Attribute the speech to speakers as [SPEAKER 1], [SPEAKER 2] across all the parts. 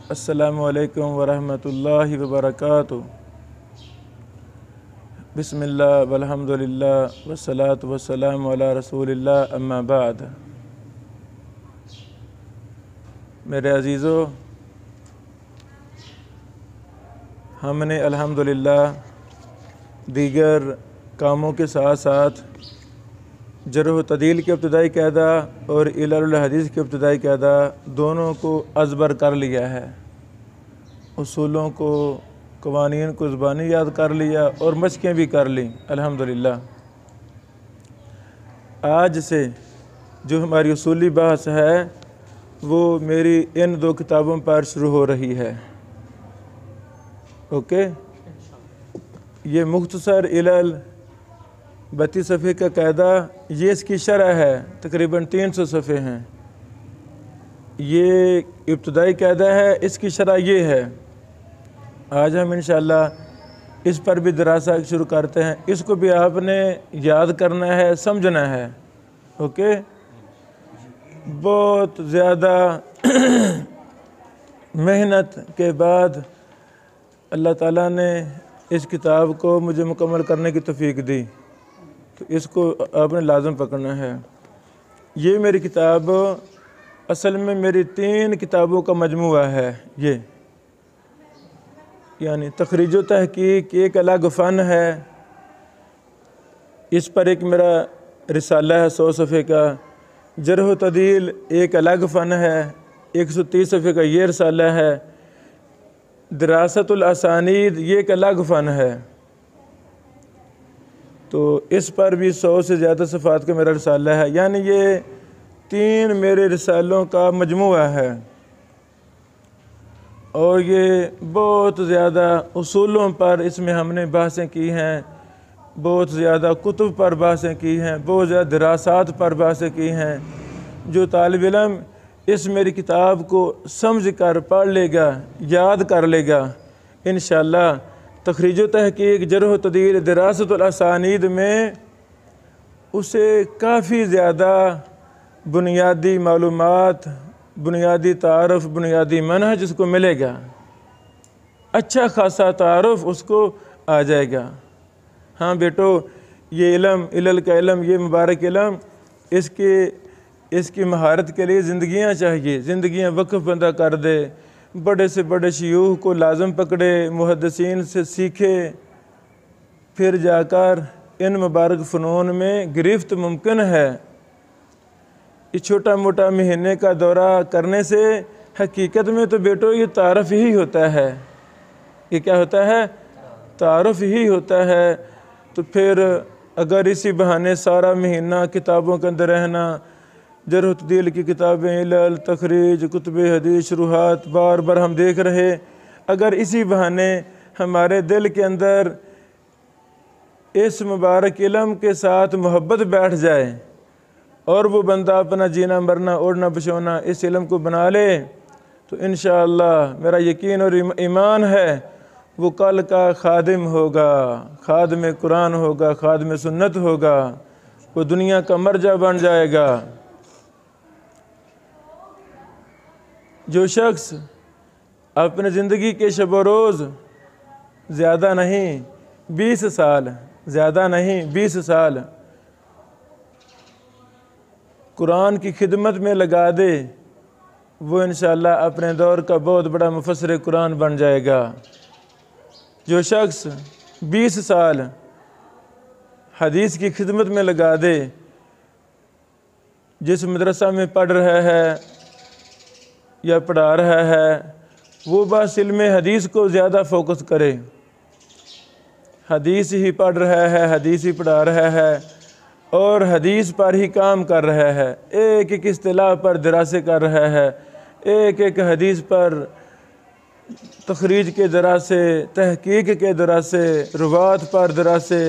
[SPEAKER 1] السلام علیکم ورحمۃ اللہ وبرکاتہ۔ بسم اللہ والحمد للہ والصلاة والسلام علی رسول اللہ، اما بعد۔ میرے عزیزو، ہم نے الحمدللہ دیگر کاموں کے ساتھ ساتھ جرح و تعدیل کی ابتدائی قاعدہ اور علل الحدیث کی ابتدائی قاعدہ دونوں کو ازبر کر لیا ہے۔ اصولوں کو، قوانین کو زبانی یاد کر لیا اور مشقیں بھی کر لیں الحمدللہ۔ آج سے جو ہماری اصولی بحث ہے وہ میری ان دو کتابوں پر شروع ہو رہی ہے۔ اوکے، یہ مختصر علل 32 صفحے کا قاعدہ، یہ اس کی شرح ہے، تقریباً 300 صفحے ہیں۔ یہ ابتدائی قاعدہ ہے، اس کی شرح یہ ہے۔ آج ہم انشاءاللہ اس پر بھی دراسہ شروع کرتے ہیں۔ اس کو بھی آپ نے یاد کرنا ہے، سمجھنا ہے۔ اوکے، بہت زیادہ محنت کے بعد اللہ تعالیٰ نے اس کتاب کو مجھے مکمل کرنے کی توفیق دی، تو اس کو آپ نے لازم پکڑنا ہے۔ یہ میری کتاب اصل میں میری 3 کتابوں کا مجموعہ ہے۔ یہ یعنی تخریج و تحقیق ایک الگ فن ہے، اس پر ایک میرا رسالہ ہے 100 صفحے کا۔ جرح و تعدیل ایک الگ فن ہے، 130 صفحے کا یہ رسالہ ہے۔ دراست الاسانید یہ ایک الگ فن ہے، تو اس پر بھی 100 سے زیادہ صفحات کا میرا رسالہ ہے۔ یعنی یہ 3 میرے رسالوں کا مجموعہ ہے، اور یہ بہت زیادہ اصولوں پر اس میں ہم نے بحثیں کی ہیں، بہت زیادہ کتب پر بحثیں کی ہیں، بہت زیادہ دراسات پر بحثیں کی ہیں۔ جو طالب علم اس میری کتاب کو سمجھ کر پڑھ لے گا، یاد کر لے گا، انشاءاللہ تخریج و تحقیق جرح و تعدیل دراست الاسانید میں اسے کافی زیادہ بنیادی معلومات، بنیادی تعارف، بنیادی منہج اس کو ملے گا، اچھا خاصا تعارف اس کو آ جائے گا۔ ہاں بیٹو، یہ علم، علل کا علم، یہ مبارک علم، اس کی مہارت کے لیے زندگیاں چاہیے، زندگیاں وقف بندہ کر دے، بڑے سے بڑے شیوخ کو لازم پکڑے، محدثین سے سیکھے، پھر جا کر ان مبارک فنون میں گرفت ممکن ہے۔ یہ چھوٹا موٹا مہینے کا دورہ کرنے سے حقیقت میں تو بیٹو یہ تعارف ہی ہوتا ہے۔ یہ کیا ہوتا ہے؟ تعارف ہی ہوتا ہے۔ تو پھر اگر اسی بہانے سارا مہینہ کتابوں کے اندر رہنا، جرح و تعدیل کی کتابیں، علل، تخریج، کتب حدیث، شروحات بار بار ہم دیکھ رہے، اگر اسی بہانے ہمارے دل کے اندر اس مبارک علم کے ساتھ محبت بیٹھ جائے اور وہ بندہ اپنا جینا مرنا اوڑھنا بچھونا اس علم کو بنا لے، تو انشاءاللہ میرا یقین اور ایمان ہے وہ کل کا خادم ہوگا، خادم قرآن ہوگا، خادم سنت ہوگا، وہ دنیا کا مرجع بن جائے گا۔ جو شخص اپنے زندگی کے شب و روز زیادہ نہیں 20 سال، زیادہ نہیں 20 سال قرآن کی خدمت میں لگا دے، وہ انشاءاللہ اپنے دور کا بہت بڑا مفسر قرآن بن جائے گا۔ جو شخص 20 سال حدیث کی خدمت میں لگا دے، جس مدرسہ میں پڑھ رہا ہے یا پڑھا رہا ہے، وہ بس علم حدیث کو زیادہ فوکس کرے، حدیث ہی پڑھ رہا ہے، حدیث ہی پڑھا رہا ہے، اور حدیث پر ہی کام کر رہا ہے، ایک ایک اصطلاح پر دراسے کر رہا ہے، ایک ایک حدیث پر تخریج کے دراسے، تحقیق کے دراسے، روات پر دراسے،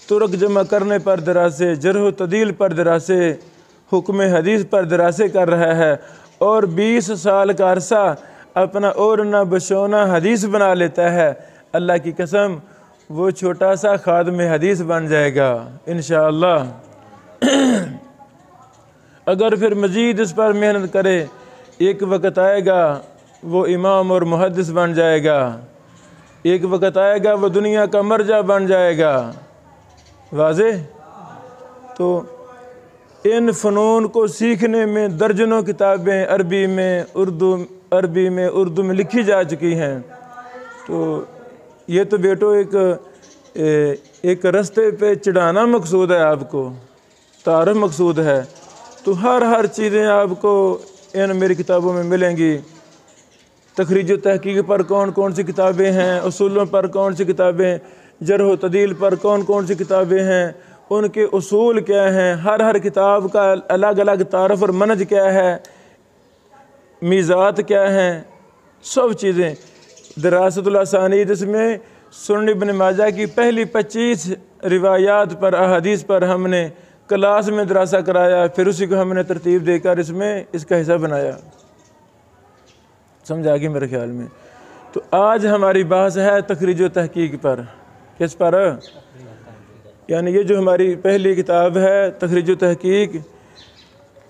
[SPEAKER 1] طرق جمع کرنے پر دراسے، جرح و تعدیل پر دراسے، حکم حدیث پر دراسے کر رہا ہے، اور 20 سال کا عرصہ اپنا اوڑھنا بچھونا حدیث بنا لیتا ہے، اللہ کی قسم وہ چھوٹا سا خادم حدیث بن جائے گا انشاءاللہ۔ اگر پھر مزید اس پر محنت کرے، ایک وقت آئے گا وہ امام اور محدث بن جائے گا، ایک وقت آئے گا وہ دنیا کا مرجع بن جائے گا۔ واضح؟ تو ان فنون کو سیکھنے میں درجنوں کتابیں عربی میں اردو میں لکھی جا چکی ہیں۔ تو یہ تو بیٹو ایک رستے پہ چڑھانا مقصود ہے، آپ کو تعارف مقصود ہے، تو ہر چیزیں آپ کو ان میری کتابوں میں ملیں گی۔ تخریج و تحقیق پر کون سی کتابیں ہیں، اصولوں پر کون سی کتابیں، جرح و تعدیل پر کون سی کتابیں ہیں، ان کے اصول کیا ہیں، ہر کتاب کا الگ الگ تعارف اور منہج کیا ہے، میزات کیا ہیں، سب چیزیں۔ دراست الاسانید، اس میں سنن ابن ماجہ کی پہلی 25 روایات پر، احادیث پر ہم نے کلاس میں دراسہ کرایا، پھر اسی کو ہم نے ترتیب دے کر اس کا حصہ بنایا۔ سمجھ آ گئی میرے خیال میں؟ تو آج ہماری بحث ہے تخریج و تحقیق پر۔ کس پر؟ یعنی یہ جو ہماری پہلی کتاب ہے تخریج و تحقیق،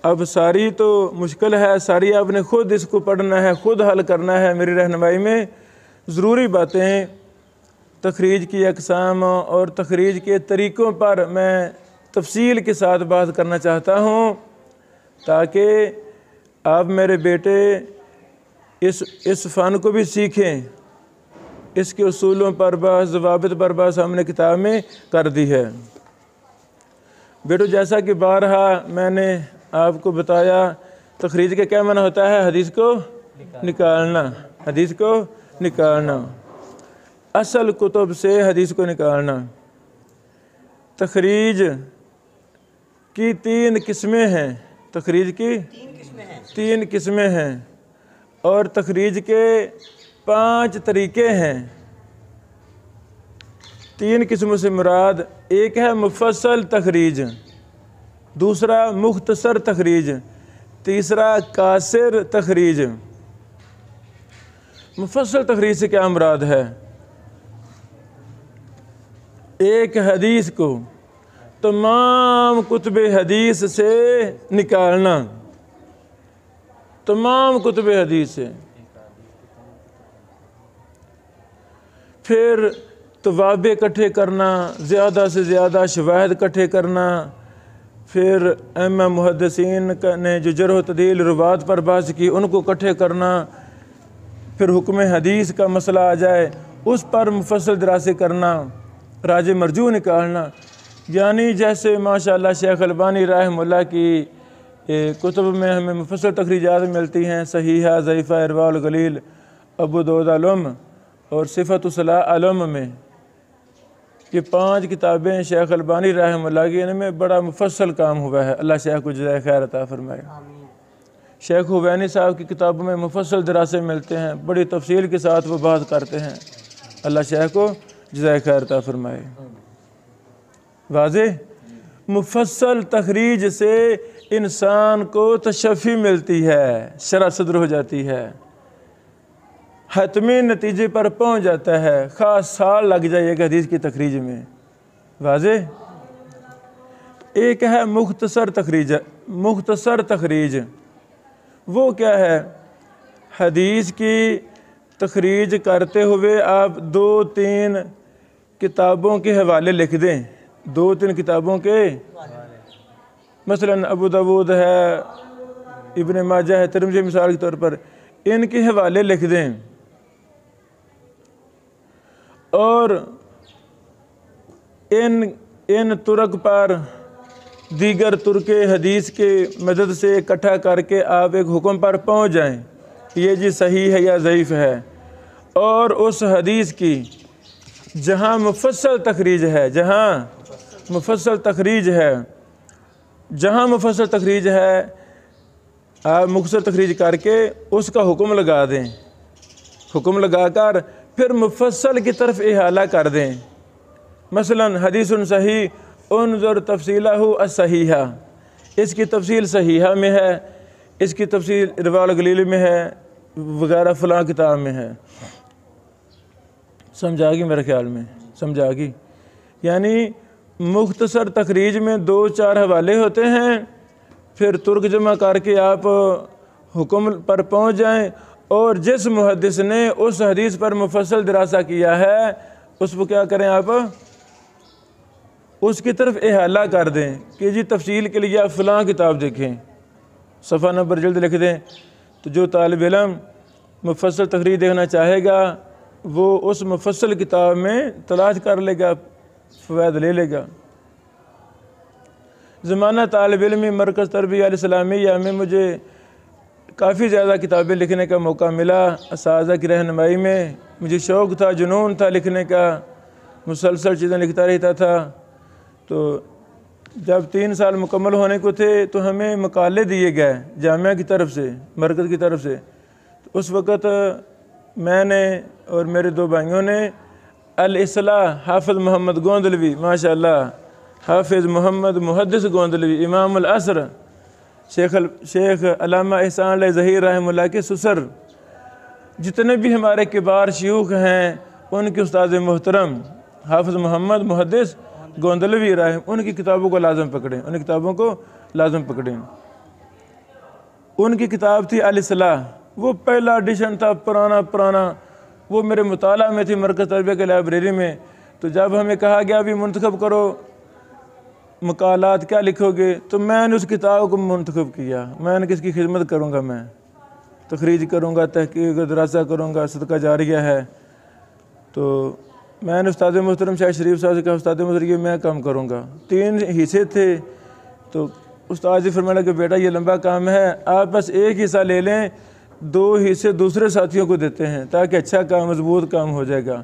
[SPEAKER 1] اب ساری تو مشکل ہے، ساری آپ نے خود اس کو پڑھنا ہے، خود حل کرنا ہے۔ میری رہنمائی میں ضروری باتیں تخریج کی اقسام اور تخریج کے طریقوں پر میں تفصیل کے ساتھ بات کرنا چاہتا ہوں، تاکہ آپ میرے بیٹے اس فن کو بھی سیکھیں۔ اس کے اصولوں پر بحث، ضوابط پر بحث ہم نے کتاب میں کر دی ہے۔ بیٹو جیسا کہ بارہا میں نے آپ کو بتایا، تخریج کا کیا معنی ہوتا ہے؟ حدیث کو نکالنا، حدیث کو نکالنا، اصل کتب سے حدیث کو نکالنا۔ تخریج کی 3 قسمیں ہیں، تخریج کی 3 قسمیں ہیں، اور تخریج کے 5 طریقے ہیں۔ 3 قسموں سے مراد ایک ہے مفصل تخریج، دوسرا مختصر تخریج، تیسرا قاصر تخریج۔ مفصل تخریج سے کیا مراد ہے؟ ایک حدیث کو تمام کتب حدیث سے نکالنا، تمام کتب حدیث سے، پھر توابع اکٹھے کرنا، زیادہ سے زیادہ شواہد اکٹھے کرنا، پھر ائمہ محدثین نے جو جرح و تعدیل روات پر بحث کی ان کو اکٹھے کرنا، پھر حکم حدیث کا مسئلہ آ جائے اس پر مفصل دراسے کرنا، راج مرجوع نکالنا۔ یعنی جیسے ماشاءاللہ شیخ البانی رحمہ اللہ کی کتب میں ہمیں مفصل تخریجات ملتی ہیں، صحیحہ، ضعیفہ، ارواء الغلیل، ابو داؤد العلم اور صفۃ الصلاۃ العلم میں، یہ 5 کتابیں شیخ البانی رحمہ اللہ کی، ان میں بڑا مفصل کام ہوا ہے۔ اللہ شیخ کو جزائے خیر عطا فرمائے۔ شیخ حوینی صاحب کی کتابوں میں مفصل دراسے ملتے ہیں، بڑی تفصیل کے ساتھ وہ بات کرتے ہیں۔ اللہ شیخ کو جزائے خیر عطا فرمائے۔ واضح؟ مفصل تخریج سے انسان کو تشفی ملتی ہے، شرح صدر ہو جاتی ہے، حتمی نتیجے پر پہنچ جاتا ہے، خاص سال لگ جائے ایک حدیث کی تخریج میں۔ واضح؟ ایک ہے مختصر تخریج۔ مختصر تخریج وہ کیا ہے؟ حدیث کی تخریج کرتے ہوئے آپ 2-3 کتابوں کے حوالے لکھ دیں، 2-3 کتابوں کے، مثلا ابو داؤد ہے، ابن ماجہ ہے، ترمذی مثال کے طور پر، ان کے حوالے لکھ دیں، اور ان طرق پر دیگر طرق حدیث کے مدد سے اکٹھا کر کے آپ ایک حکم پر پہنچ جائیں، یہ جی صحیح ہے یا ضعیف ہے۔ اور اس حدیث کی جہاں مفصل تخریج ہے، جہاں مفصل تخریج ہے، آپ مختصر تخریج کر کے اس کا حکم لگا دیں، حکم لگا کر پھر مفصل کی طرف احالہ کر دیں۔ مثلا حدیث صحیح انظر تفصیلہ الصحیحہ، اس کی تفصیل صحیحہ میں ہے، اس کی تفصیل ارواء الغلیل میں ہے، وغیرہ فلاں کتاب میں ہے۔ سمجھا گی میرے خیال میں؟ سمجھا گی؟ یعنی مختصر تخریج میں 2-4 حوالے ہوتے ہیں، پھر ترک جمع کر کے آپ حکم پر پہنچ جائیں، اور جس محدث نے اس حدیث پر مفصل دراسہ کیا ہے اس کو کیا کریں آپ، اس کی طرف احالہ کر دیں کہ جی تفصیل کے لیے آپ فلاں کتاب دیکھیں، صفحہ نمبر جلد لکھ دیں۔ تو جو طالب علم مفصل تقریر دیکھنا چاہے گا وہ اس مفصل کتاب میں تلاش کر لے گا، فوائد لے لے گا۔ زمانہ طالب علمی مرکز تربیہ الاسلامیہ میں مجھے کافی زیادہ کتابیں لکھنے کا موقع ملا، اساتذہ کی رہنمائی میں۔ مجھے شوق تھا، جنون تھا لکھنے کا، مسلسل چیزیں لکھتا رہتا تھا۔ تو جب 3 سال مکمل ہونے کو تھے تو ہمیں مقالے دیے گئے جامعہ کی طرف سے، مرکز کی طرف سے۔ تو اس وقت میں نے اور میرے 2 بھائیوں نے الاصلاح حافظ محمد گوندلوی، ماشاءاللہ حافظ محمد محدث گوندلوی امام العصر، شیخ علامہ احسان علیہ ظہیر رحمہ اللہ کے سسر، جتنے بھی ہمارے کبار شیوخ ہیں ان کے استاد محترم حافظ محمد محدث گوندلوی رحم، ان کی کتابوں کو لازم پکڑیں، ان کتابوں کو لازم پکڑیں۔ ان کی کتاب تھی الاصلاح، وہ پہلا ایڈیشن تھا، پرانا، وہ میرے مطالعہ میں تھی مرکز تربیہ کے لائبریری میں۔ تو جب ہمیں کہا گیا بھی منتخب کرو مقالات کیا لکھو گے، تو میں نے اس کتاب کو منتخب کیا۔ میں نے کس کی خدمت کروں گا، میں تخریج کروں گا، تحقیق دراسہ کروں گا، صدقہ جاریہ ہے۔ تو میں نے استاد محترم شاہ شریف صاحب سے کہا استاد محترم یہ میں کام کروں گا۔ 3 حصے تھے، تو استاد جی فرمایا کہ بیٹا یہ لمبا کام ہے، آپ بس ایک حصہ لے لیں، 2 حصے دوسرے ساتھیوں کو دیتے ہیں تاکہ اچھا کام، مضبوط کام ہو جائے گا۔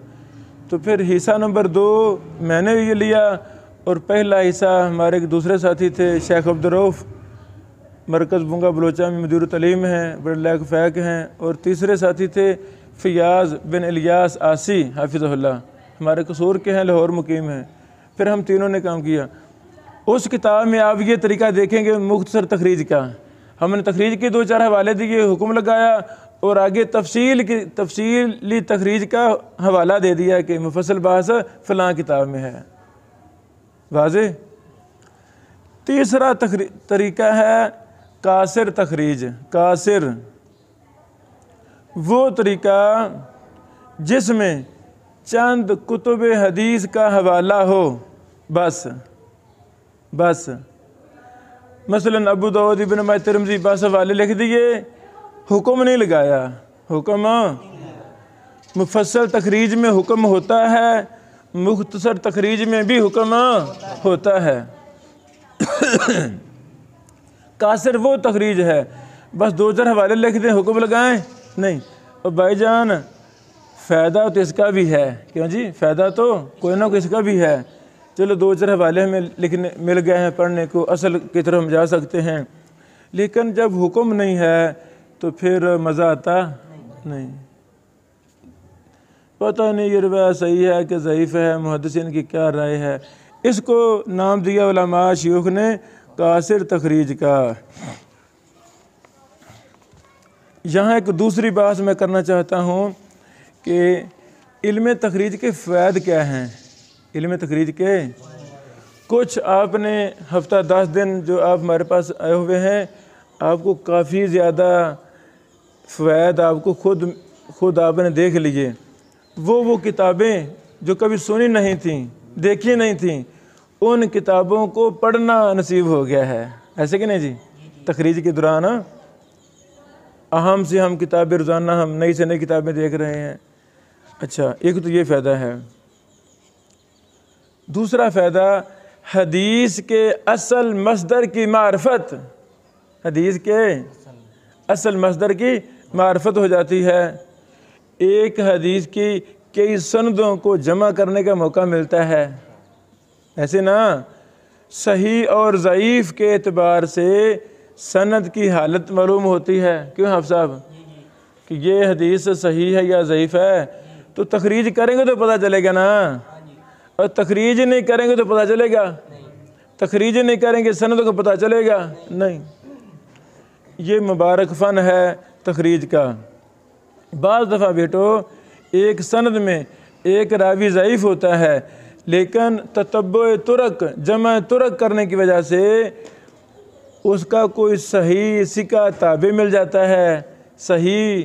[SPEAKER 1] تو پھر حصہ نمبر 2 میں نے یہ لیا، اور پہلا حصہ ہمارے ایک دوسرے ساتھی تھے شیخ عبدالرؤف، مرکز بنگا بلوچہ میں مدیر تعلیم ہیں، بڑے لائق فیق ہیں، اور تیسرے ساتھی تھے فیاض بن الیاس آسی حافظہ اللہ، ہمارے قصور کے ہیں، لاہور مقیم ہیں۔ پھر ہم تینوں نے کام کیا۔ اس کتاب میں آپ یہ طریقہ دیکھیں گے مختصر تخریج کا، ہم نے تخریج کے 2-4 حوالے دیے، حکم لگایا، اور آگے تفصیلی تخریج کا حوالہ دے دیا کہ مفصل بحث فلاں کتاب میں ہے۔ واضح۔ تیسرا طریقہ ہے قاصر تخریج۔ قاصر وہ طریقہ جس میں چند کتب حدیث کا حوالہ ہو، بس مثلا ابو داؤد ابن ماجہ ترمذی بس حوالے لکھ دیے، حکم نہیں لگایا۔ حکم مفصل تخریج میں حکم ہوتا ہے، مختصر تخریج میں بھی حکم ہوتا ہے۔ قاصر وہ تخریج ہے بس 2-4 حوالے لکھ دیں، حکم لگائیں نہیں۔ اور بھائی جان فائدہ تو اس کا بھی ہے، کیوں جی، فائدہ تو کوئی نہ کوئی اس کا بھی ہے۔ چلو 2-4 حوالے ہمیں لکھنے مل گئے ہیں پڑھنے کو، اصل کی طرف ہم جا سکتے ہیں، لیکن جب حکم نہیں ہے تو پھر مزہ آتا نہیں۔ پتہ نہیں یہ روایت صحیح ہے کہ ضعیف ہے، محدثین کی کیا رائے ہے، اس کو نام دیا علماء شیوخ نے قاصر تخریج کا۔ یہاں ایک دوسری بات میں کرنا چاہتا ہوں کہ علم تخریج کے فوائد کیا ہیں۔ علم تخریج کے کچھ آپ نے ہفتہ 10 دن جو آپ ہمارے پاس آئے ہوئے ہیں، آپ کو کافی زیادہ فوائد آپ کو خود آپ نے دیکھ لیے۔ وہ کتابیں جو کبھی سنی نہیں تھیں، دیکھی نہیں تھیں، ان کتابوں کو پڑھنا نصیب ہو گیا ہے، ایسے کہ نہیں جی؟ تخریج کے دوران اہم سے ہم کتابیں روزانہ ہم نئی سے نئی کتابیں دیکھ رہے ہیں۔ اچھا، ایک تو یہ فائدہ ہے۔ دوسرا فائدہ حدیث کے اصل مصدر کی معرفت، حدیث کے اصل مصدر کی معرفت ہو جاتی ہے۔ ایک حدیث کی کئی سندوں کو جمع کرنے کا موقع ملتا ہے، ایسے نا صحیح اور ضعیف کے اعتبار سے سند کی حالت معلوم ہوتی ہے، کیوں حافظ صاحب، کہ یہ حدیث صحیح ہے یا ضعیف ہے، تو تخریج کریں گے تو پتہ چلے گا نا، اور تخریج نہیں کریں گے تو پتہ چلے گا، تخریج نہیں کریں گے سند کو پتہ چلے گا نہیں۔ یہ مبارک فن ہے تخریج کا۔ بعض دفعہ بیٹو ایک سند میں ایک راوی ضعیف ہوتا ہے، لیکن تتبع طرق، جمع طرق کرنے کی وجہ سے اس کا کوئی صحیح سکہ تابع مل جاتا ہے، صحیح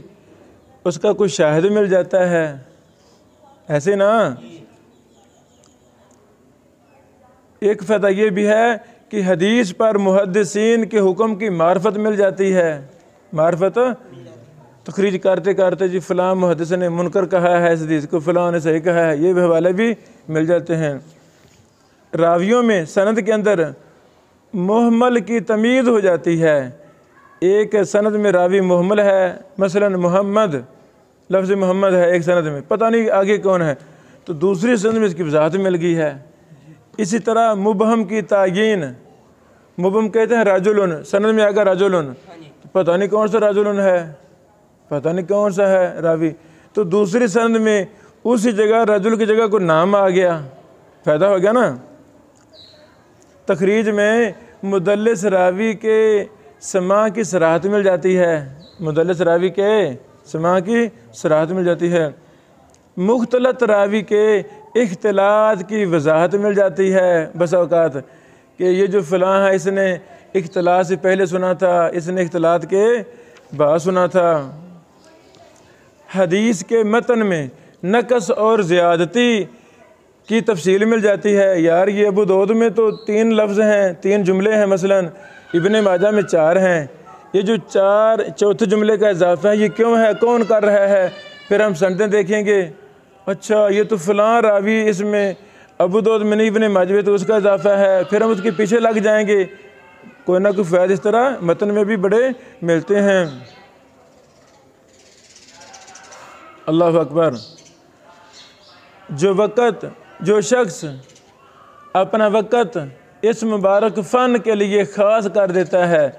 [SPEAKER 1] اس کا کوئی شاہد مل جاتا ہے، ایسے نا۔ ایک فائدہ یہ بھی ہے کہ حدیث پر محدثین کے حکم کی معرفت مل جاتی ہے، معرفت تخریج کرتے کرتے جی فلاں محدث نے منکر کہا ہے اس حدیث کو، فلاں نے صحیح کہا ہے، یہ بھی حوالے بھی مل جاتے ہیں۔ راویوں میں سند کے اندر محمل کی تمیز ہو جاتی ہے، ایک سند میں راوی محمل ہے، مثلا محمد، لفظ محمد ہے ایک سند میں، پتہ نہیں آگے کون ہے، تو دوسری سند میں اس کی وضاحت مل گئی ہے۔ اسی طرح مبہم کی تعیین، مبہم کہتے ہیں رجل، سند میں آگا رجل، پتہ نہیں کون سا رجل ہے، پتہ نہیں کون سا ہے راوی، تو دوسری سند میں اسی جگہ رجل کی جگہ کوئی نام آ گیا، فائدہ ہو گیا نا۔ تخریج میں مدلس راوی کے سماع کی صراحت مل جاتی ہے، مدلس راوی کے سماع کی صراحت مل جاتی ہے۔ مختلط راوی کے اختلاط کی وضاحت مل جاتی ہے بس اوقات، کہ یہ جو فلاں ہے اس نے اختلاط سے پہلے سنا تھا، اس نے اختلاط کے بعد سنا تھا۔ حدیث کے متن میں نقص اور زیادتی کی تفصیل مل جاتی ہے، یار یہ ابو داؤد میں تو 3 لفظ ہیں، 3 جملے ہیں، مثلا ابن ماجہ میں 4 ہیں، یہ جو 4 چوتھے جملے کا اضافہ ہے یہ کیوں ہے، کون کر رہا ہے؟ پھر ہم سندیں دیکھیں گے، اچھا یہ تو فلاں راوی اس میں ابو داؤد میں نہیں، ابن ماجہ میں تو اس کا اضافہ ہے، پھر ہم اس کے پیچھے لگ جائیں گے، کوئی نہ کوئی فائدہ اس طرح متن میں بھی بڑے ملتے ہیں۔ اللہ اکبر۔ جو شخص اپنا وقت اس مبارک فن کے لیے خاص کر دیتا ہے،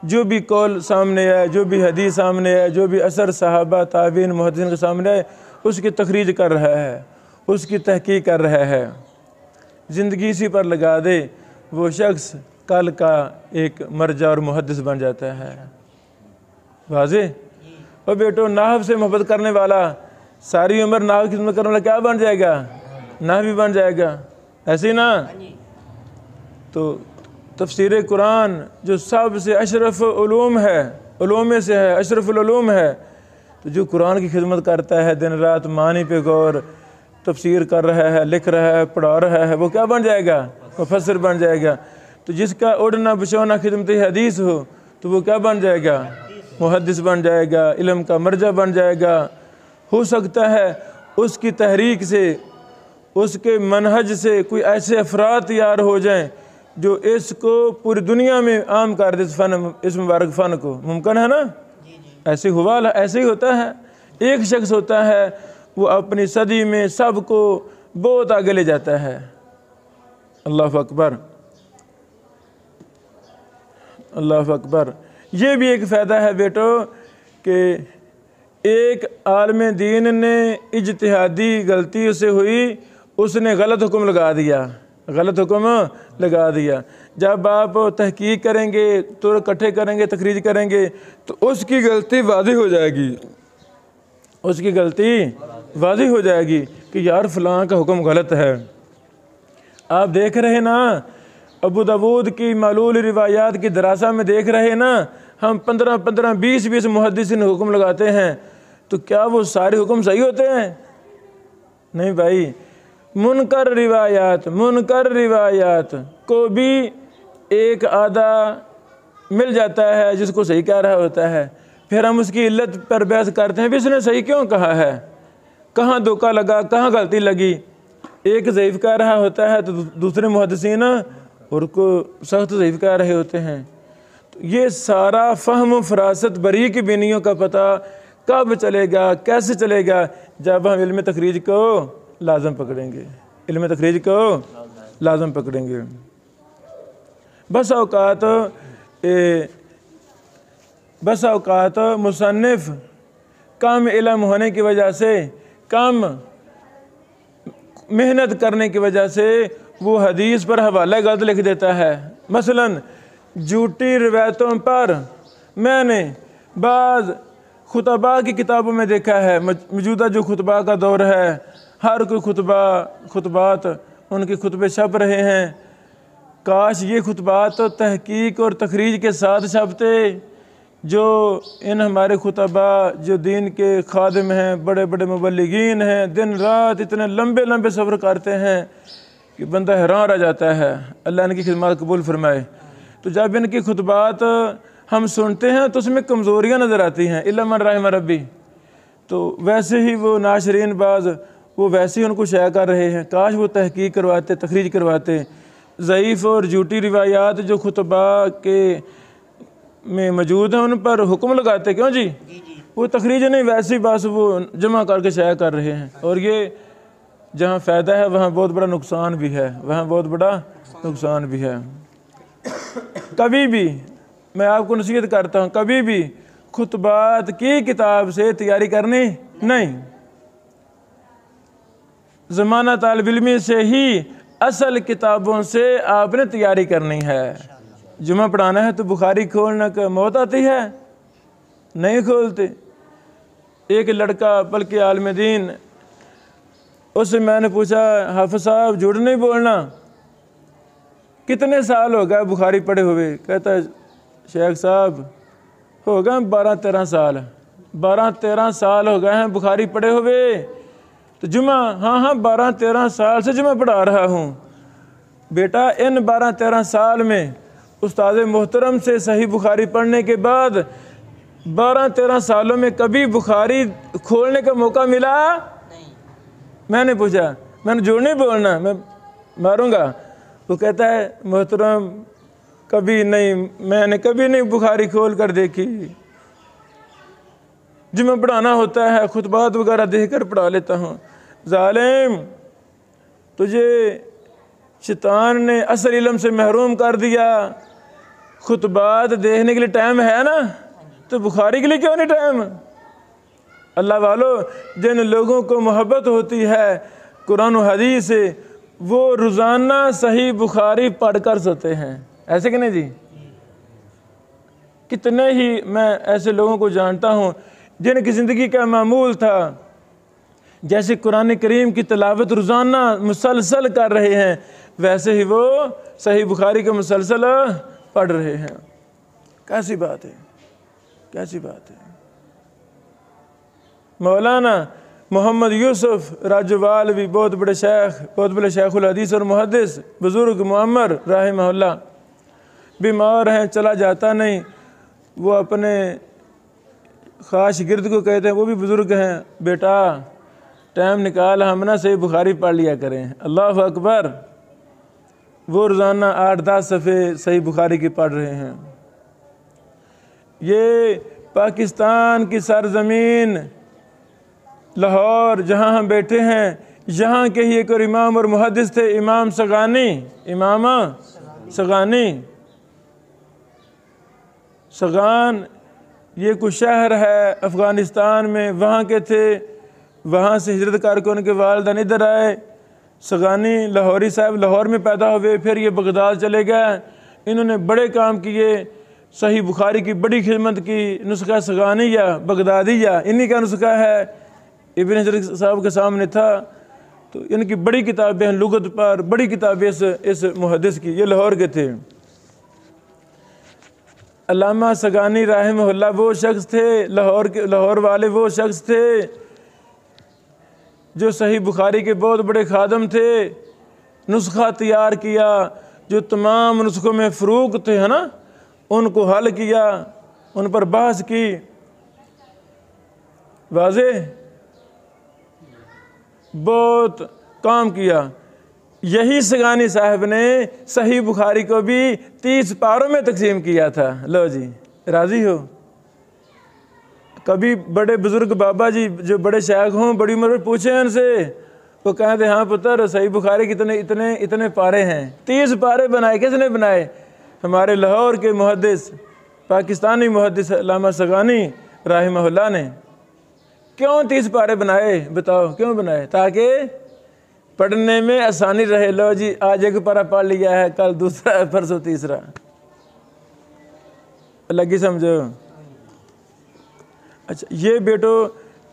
[SPEAKER 1] جو بھی قول سامنے ہے، جو بھی حدیث سامنے ہے، جو بھی اثر صحابہ تابعین محدثین کے سامنے ہے، اس کی تخریج کر رہا ہے، اس کی تحقیق کر رہا ہے، زندگی اسی پر لگا دے، وہ شخص کل کا ایک مرجع اور محدث بن جاتا ہے۔ واضح؟ اور بیٹو نحو سے محبت کرنے والا ساری عمر نحو کی خدمت کرنے والا کیا بن جائے گا؟ نحوی بن جائے گا، ایسے ہی نا؟ تو تفسیر قرآن جو سب سے اشرف علوم ہے، علوم میں سے ہے، اشرف العلوم ہے، تو جو قرآن کی خدمت کرتا ہے، دن رات معنی پہ غور، تفسیر کر رہا ہے، لکھ رہا ہے، پڑھا رہا ہے، وہ کیا بن جائے گا؟ مفسر بن جائے گا۔ تو جس کا اڑنا بچھونا خدمت حدیث ہو تو وہ کیا بن جائے گا؟ محدث بن جائے گا، علم کا مرجع بن جائے گا۔ ہو سکتا ہے اس کی تحریک سے، اس کے منہج سے کوئی ایسے افراد تیار ہو جائیں جو اس کو پوری دنیا میں عام کر دے، اس مبارک فن کو، ممکن ہے نا؟ ایسے ہوا، ایسے ہی ہوتا ہے۔ ایک شخص ہوتا ہے وہ اپنی صدی میں سب کو بہت آگے لے جاتا ہے۔ اللہ اکبر، اللہ اکبر۔ یہ بھی ایک فائدہ ہے بیٹو کہ ایک عالم دین نے اجتہادی غلطی اسے ہوئی، اس نے غلط حکم لگا دیا، غلط حکم لگا دیا۔ جب آپ تحقیق کریں گے، تو اکٹھے کریں گے، تخریج کریں گے، تو اس کی غلطی واضح ہو جائے گی، اس کی غلطی واضح ہو جائے گی کہ یار فلاں کا حکم غلط ہے۔ آپ دیکھ رہے نا ابو داؤد کی معلول روایات کی دراسہ میں دیکھ رہے نا، ہم 15 20 محدثین حکم لگاتے ہیں، تو کیا وہ سارے حکم صحیح ہوتے ہیں؟ نہیں بھائی، منکر روایات کو بھی ایک آدھا مل جاتا ہے جس کو صحیح کہہ رہا ہوتا ہے، پھر ہم اس کی علت پر بحث کرتے ہیں بھی اس نے صحیح کیوں کہا ہے، کہاں دھوکہ لگا، کہاں غلطی لگی۔ ایک ضعیف کہہ رہا ہوتا ہے تو دوسرے محدثین اور کو سخت ضعیف کہہ رہے ہوتے ہیں۔ تو یہ سارا فہم و فراست بری کی بینیوں کا پتہ کب چلے گا، کیسے چلے گا؟ جب ہم علم تخریج کو لازم پکڑیں گے، علم تخریج کو لازم پکڑیں گے۔ بس اوقات مصنف کم علم ہونے کی وجہ سے، کم محنت کرنے کی وجہ سے وہ حدیث پر حوالہ غلط لکھ دیتا ہے۔ مثلا جھوٹی روایتوں پر میں نے بعض خطباء کی کتابوں میں دیکھا ہے، موجودہ جو خطباء کا دور ہے، ہر کوئی خطبات ان کے خطبے چھپ رہے ہیں، کاش یہ خطبات تحقیق اور تخریج کے ساتھ چھپتے، جو ان ہمارے خطبہ جو دین کے خادم ہیں، بڑے بڑے مبلغین ہیں، دن رات اتنے لمبے لمبے سفر کرتے ہیں کہ بندہ حیران رہ جاتا ہے۔ اللہ ان کی خدمات قبول فرمائے۔ تو جب ان کی خطبات ہم سنتے ہیں تو اس میں کمزوریاں نظر آتی ہیں، الا من رحم ربی۔ تو ویسے ہی وہ ناشرین باز وہ ویسے ہی ان کو شائع کر رہے ہیں، کاش وہ تحقیق کرواتے، تخریج کرواتے۔ ضعیف اور جھوٹی روایات جو خطبہ کے میں موجود ہیں ان پر حکم لگاتے، کیوں جی؟ وہ تخریج نہیں، ویسی بس وہ جمع کر کے شائع کر رہے ہیں۔ اور یہ جہاں فائدہ ہے وہاں بہت بڑا نقصان بھی ہے، وہاں بہت بڑا نقصان بھی ہے۔ کبھی بھی میں آپ کو نصیحت کرتا ہوں، کبھی بھی خطبات کی کتاب سے تیاری کرنی نہیں، زمانہ طالب علمی سے ہی اصل کتابوں سے آپ نے تیاری کرنی ہے۔ جمعہ پڑھانا ہے تو بخاری کھولنا کا موت آتی ہے، نہیں کھولتے۔ ایک لڑکا بلکہ عالم دین، اس سے میں نے پوچھا حافظ صاحب جھوٹ نہیں بولنا، کتنے سال ہو گئے بخاری پڑھے ہوئے؟ کہتا ہے شیخ صاحب ہو گئے 12-13 سال، 12-13 سال ہو گئے ہیں بخاری پڑھے ہوئے۔ تو جمعہ ہاں 12-13 سال سے جمعہ پڑھا رہا ہوں۔ بیٹا ان 12-13 سال میں استاد محترم سے صحیح بخاری پڑھنے کے بعد 12-13 سالوں میں کبھی بخاری کھولنے کا موقع ملا؟ میں نے پوچھا، میں نے جھوٹ نہیں بولنا، میں ماروں گا۔ وہ کہتا ہے محترم کبھی نہیں، میں نے کبھی نہیں بخاری کھول کر دیکھی، جمعہ پڑھانا ہوتا ہے خطبات وغیرہ دیکھ کر پڑھا لیتا ہوں۔ ظالم، تجھے شیطان نے اصل علم سے محروم کر دیا۔ خطبات دیکھنے کے لیے ٹائم ہے نا، تو بخاری کے لیے کیوں نہیں ٹائم؟ اللہ والو، جن لوگوں کو محبت ہوتی ہے قرآن و حدیث سے، وہ روزانہ صحیح بخاری پڑھ کر سکتے ہیں، ایسے کہ نہیں جی؟ کتنے ہی میں ایسے لوگوں کو جانتا ہوں جن کی زندگی کا معمول تھا جیسے قرآن کریم کی تلاوت روزانہ مسلسل کر رہے ہیں، ویسے ہی وہ صحیح بخاری کا مسلسل پڑھ رہے ہیں۔ کیسی بات ہے، کیسی بات ہے۔ مولانا محمد یوسف راجوال بھی بہت بڑے شیخ، بہت بڑے شیخ الحدیث اور محدث، بزرگ معمر رحمہ اللہ، بیمار ہیں، چلا جاتا نہیں۔ وہ اپنے خاص گرد کو کہتے ہیں، وہ بھی بزرگ ہیں، بیٹا ٹائم نکال ہم نہ صحیح بخاری پڑھ لیا کریں۔ اللہ اکبر، وہ روزانہ 8-10 صفحے صحیح بخاری کی پڑھ رہے ہیں۔ یہ پاکستان کی سرزمین لاہور جہاں ہم بیٹھے ہیں، یہاں کے ہی ایک اور امام اور محدث تھے، امام سغانی، امام سغانی۔ سغان یہ کوئی شہر ہے افغانستان میں، وہاں کے تھے، وہاں سے ہجرت کر کے ان کے والدین ادھر آئے۔ سغانی لاہوری صاحب لاہور میں پیدا ہوئے، پھر یہ بغداد چلے گئے۔ انہوں نے بڑے کام کیے، صحیح بخاری کی بڑی خدمت کی۔ نسخہ سغانیہ بغدادیہ انہی کا نسخہ ہے، ابن حجر صاحب کے سامنے تھا۔ تو ان کی بڑی کتابیں ہیں لغت پر، بڑی کتابیں اس محدث کی، یہ لاہور کے تھے۔ علامہ سغانی رحمہ اللہ وہ شخص تھے، لاہور والے وہ شخص تھے جو صحیح بخاری کے بہت بڑے خادم تھے۔ نسخہ تیار کیا، جو تمام نسخوں میں فروق تھے نا، ان کو حل کیا، ان پر بحث کی۔ واضح، بہت کام کیا۔ یہی سغانی صاحب نے صحیح بخاری کو بھی 30 پاروں میں تقسیم کیا تھا۔ لو جی، راضی ہو؟ کبھی بڑے بزرگ بابا جی جو بڑے شیخ ہوں، بڑی عمر پر پوچھیں ان سے، وہ کہتے ہیں ہاں پتر صحیح بخاری کتنے اتنے پارے ہیں؟ 30 پارے بنائے، کس نے بنائے؟ ہمارے لاہور کے محدث، پاکستانی محدث علامہ سغانی رحمہ اللہ نے۔ کیوں 30 پارے بنائے؟ بتاؤ کیوں بنائے؟ تاکہ پڑھنے میں آسانی رہے۔ لو جی، آج ایک پارہ پڑھ لیا ہے، کل دوسرا، پرسوں تیسرا۔ لگی سمجھو؟ اچھا، یہ بیٹو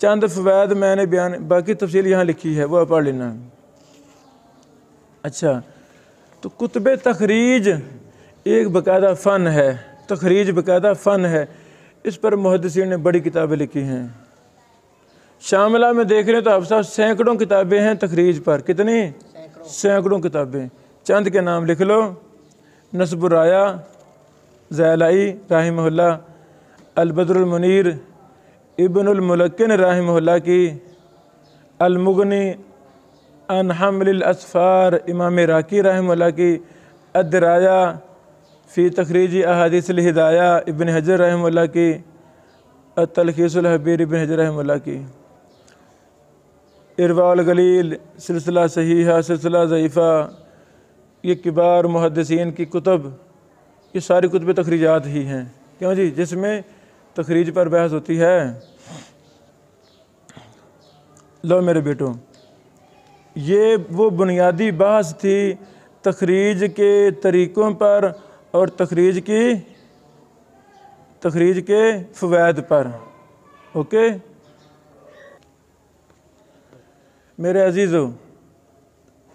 [SPEAKER 1] چند فوائد میں نے بیان، باقی تفصیل یہاں لکھی ہے، وہ پڑھ لینا۔ اچھا، تو کتب تخریج ایک باقاعدہ فن ہے، تخریج باقاعدہ فن ہے۔ اس پر محدثین نے بڑی کتابیں لکھی ہیں۔ شاملہ میں دیکھ رہے ہیں تو اب صاحب سینکڑوں کتابیں ہیں تخریج پر، کتنی؟ سینکڑوں کتابیں۔ چند کے نام لکھ لو: نصب الرایا زیلائی رحمہ اللہ، البدر المنیر ابن الملکن رحمہ اللہ کی، المغنی عن حمل الاسفار امام راکی رحمہ اللہ کی، الدرایا فی تخریج احادیث الہدایہ ابن حجر رحمہ اللہ کی، التلخیص الحبیر ابن حجر رحمہ اللہ کی، ارواء الغلیل، سلسلہ صحیحہ، سلسلہ ضعیفہ، یہ کبار محدثین کی کتب، یہ ساری کتب تخریجات ہی ہیں، کیوں جی، جس میں تخریج پر بحث ہوتی ہے۔ لو میرے بیٹوں، یہ وہ بنیادی بحث تھی تخریج کے طریقوں پر اور تخریج کے فوائد پر۔ اوکے میرے عزیزو،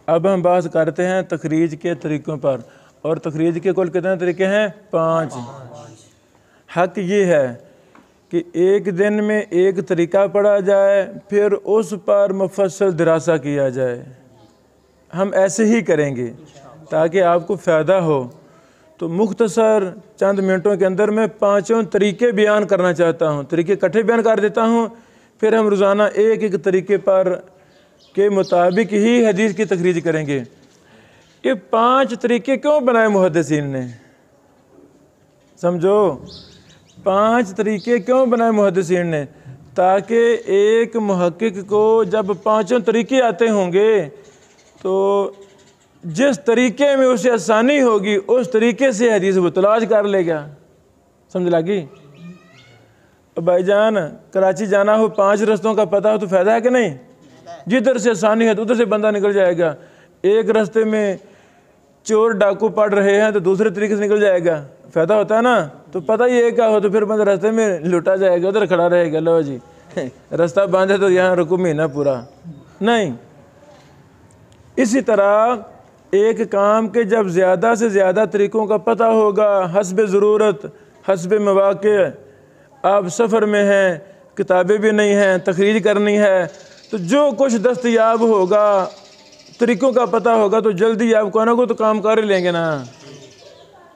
[SPEAKER 1] اب ہم بحث کرتے ہیں تخریج کے طریقوں پر، اور تخریج کے کل کتنے طریقے ہیں؟ 5۔ حق یہ ہے کہ ایک دن میں ایک طریقہ پڑھا جائے، پھر اس پر مفصل دراسہ کیا جائے۔ ہم ایسے ہی کریں گے تاکہ آپ کو فائدہ ہو۔ تو مختصر چند منٹوں کے اندر میں 5 طریقے بیان کرنا چاہتا ہوں، طریقے اکٹھے بیان کر دیتا ہوں، پھر ہم روزانہ ایک طریقے پر کے مطابق ہی حدیث کی تخریج کریں گے۔ یہ 5 طریقے کیوں بنائے محدثین نے؟ سمجھو، 5 طریقے کیوں بنائے محدثین نے؟ تاکہ ایک محقق کو جب 5 طریقے آتے ہوں گے تو جس طریقے میں اسے آسانی ہوگی اس طریقے سے حدیث وہ تلاش کر لے گا۔ سمجھ لگی؟ بھائی جان، کراچی جانا ہو، 5 رستوں کا پتہ ہو تو فائدہ ہے کہ نہیں؟ جدھر سے آسانی ہے تو ادھر سے بندہ نکل جائے گا۔ ایک رستے میں چور ڈاکو پڑ رہے ہیں تو دوسرے طریقے سے نکل جائے گا، فائدہ ہوتا ہے نا۔ تو پتہ یہ ایک کا ہو تو پھر بندہ رستے میں لٹا جائے گا، ادھر کھڑا رہے گا، لو جی رستہ بند ہے تو یہاں رکو مہینہ پورا نہیں۔ اسی طرح ایک کام کے جب زیادہ سے زیادہ طریقوں کا پتہ ہوگا، حسب ضرورت، حسب مواقع، آپ سفر میں ہیں، کتابیں بھی نہیں ہیں، تخریج کرنی ہے، تو جو کچھ دستیاب ہوگا، طریقوں کا پتہ ہوگا تو جلدی آپ کو نہ کو تو کام کر ہی لیں گے نا۔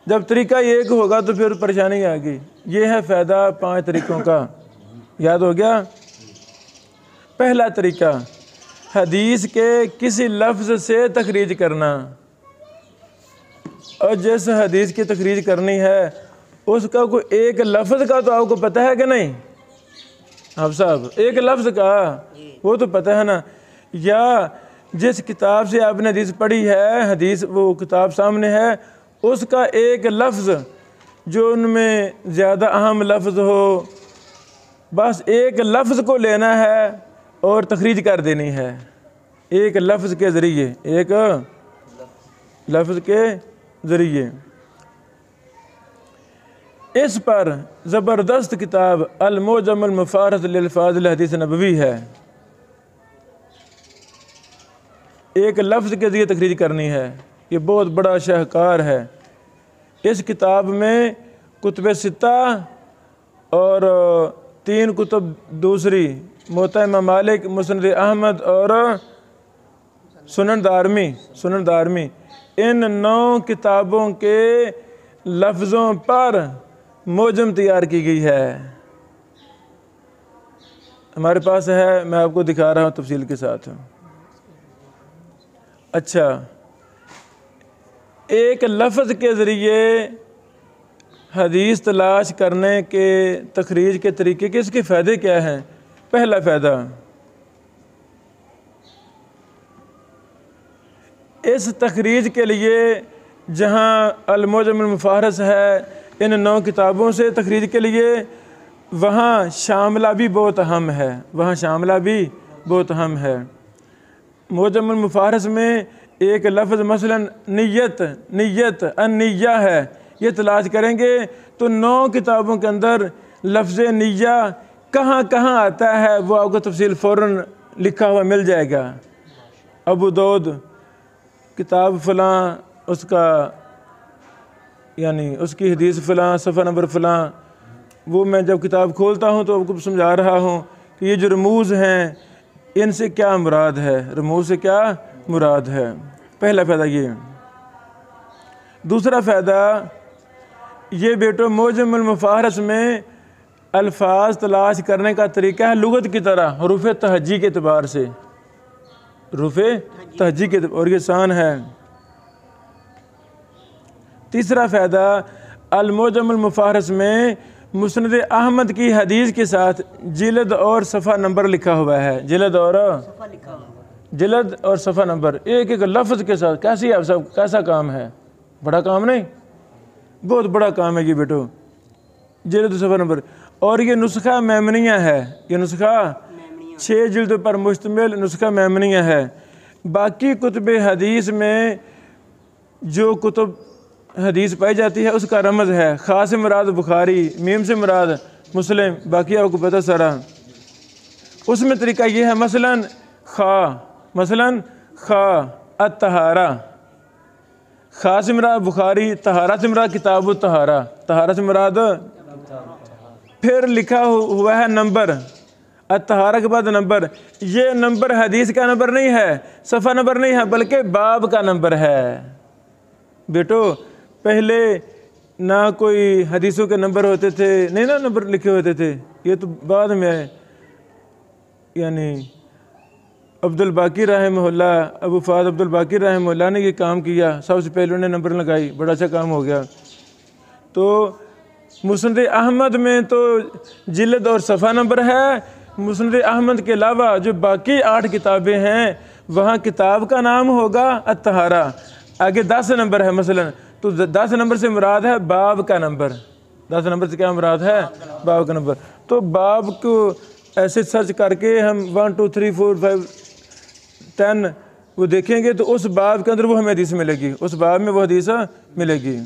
[SPEAKER 1] جب طریقہ ایک ہوگا تو پھر پریشانی آ گئی۔ یہ ہے فائدہ 5 طریقوں کا، یاد ہو گیا؟ پہلا طریقہ، حدیث کے کسی لفظ سے تخریج کرنا۔ اور جس حدیث کی تخریج کرنی ہے اس کا کوئی ایک لفظ کا تو آپ کو پتہ ہے کہ نہیں؟ آپ صاحب ایک لفظ کا وہ تو پتہ ہے نا، یا جس کتاب سے آپ نے حدیث پڑھی ہے، حدیث وہ کتاب سامنے ہے، اس کا ایک لفظ جو ان میں زیادہ اہم لفظ ہو، بس ایک لفظ کو لینا ہے اور تخریج کر دینی ہے، ایک لفظ کے ذریعے، ایک لفظ کے ذریعے۔ اس پر زبردست کتاب المعجم المفارس للفاظ الحدیث نبوی ہے۔ ایک لفظ کے ذریعے تخریج کرنی ہے، یہ بہت بڑا شاہکار ہے۔ اس کتاب میں کتب 6 اور 3 کتب دوسری، موطا امام مالک، مسند احمد اور سنن دارمی، ان 9 کتابوں کے لفظوں پر معجم تیار کی گئی ہے۔ ہمارے پاس ہے، میں آپ کو دکھا رہا ہوں تفصیل کے ساتھ۔ اچھا، ایک لفظ کے ذریعے حدیث تلاش کرنے کے تخریج کے طریقے کے اس کے فائدے کیا ہیں؟ پہلا فائدہ، اس تخریج کے لیے جہاں المعجم المفارس ہے ان 9 کتابوں سے تخریج کے لیے، وہاں شاملہ بھی بہت اہم ہے، معجم المفارس میں ایک لفظ مثلا نیت النیہ ہے، یہ تلاش کریں گے تو 9 کتابوں کے اندر لفظ نیہ کہاں کہاں آتا ہے وہ آپ کو تفصیل فوراً لکھا ہوا مل جائے گا۔ ابو داؤد کتاب فلاں، اس کا یعنی اس کی حدیث فلاں، صفحہ نمبر فلاں، وہ میں جب کتاب کھولتا ہوں تو آپ کو سمجھا رہا ہوں کہ یہ جو رموز ہیں ان سے کیا مراد ہے، رموز سے کیا مراد ہے۔ پہلا فائدہ یہ۔ دوسرا فائدہ یہ بیٹو معجم المفاہرس میں الفاظ تلاش کرنے کا طریقہ ہے لغت کی طرح، حروف تہجی کے اعتبار سے، حروف تہجی کے اور یہ آسان ہے۔ تیسرا فائدہ المعجم المفاہرس میں مسند احمد کی حدیث کے ساتھ جلد اور صفحہ نمبر لکھا ہوا ہے، جلد اور صفحہ نمبر ایک ایک لفظ کے ساتھ۔ کیسی آپ سب کیسا کام ہے؟ بڑا کام نہیں؟ بہت بڑا کام ہے یہ بیٹو، جلد اور صفحہ نمبر۔ اور یہ نسخہ میمنیہ ہے، یہ نسخہ 6 جلدوں پر مشتمل نسخہ میمنیہ ہے۔ باقی کتب حدیث میں جو کتب حدیث پائی جاتی ہے اس کا رمز ہے، خاص سے مراد بخاری، میم سے مراد مسلم، باقی آپ کو پتہ سارا۔ اس میں طریقہ یہ ہے مثلاً خا الطہارہ، خا سے مراد بخاری، طہارہ سے مراد کتاب الطہارہ، طہارہ سے مراد، پھر لکھا ہوا ہے نمبر، الطہارہ کے بعد نمبر۔ یہ نمبر حدیث کا نمبر نہیں ہے، صفحہ نمبر نہیں ہے، بلکہ باب کا نمبر ہے۔ بیٹو پہلے نہ کوئی حدیثوں کے نمبر ہوتے تھے، نہیں نا نمبر لکھے ہوتے تھے، یہ تو بعد میں ہے۔ یعنی عبد الباقی رحمہ اللہ، ابو فہد عبد الباقی رحمہ اللہ نے یہ کام کیا، سب سے پہلے انہوں نے نمبر لگائی، بڑا اچھا کام ہو گیا۔ تو مسند احمد میں تو جلد اور صفحہ نمبر ہے، مسند احمد کے علاوہ جو باقی 8 کتابیں ہیں وہاں کتاب کا نام ہوگا الطہارہ، آگے 10 نمبر ہے مثلا، تو 10 نمبر سے مراد ہے باب کا نمبر، 10 نمبر سے کیا مراد ہے؟ باب کا نمبر۔ تو باب کو ایسے سرچ کر کے ہم 1 2 3 4 5 10 وہ دیکھیں گے تو اس باب کے اندر وہ ہمیں حدیث ملے گی، اس باب میں وہ حدیث ملے گی۔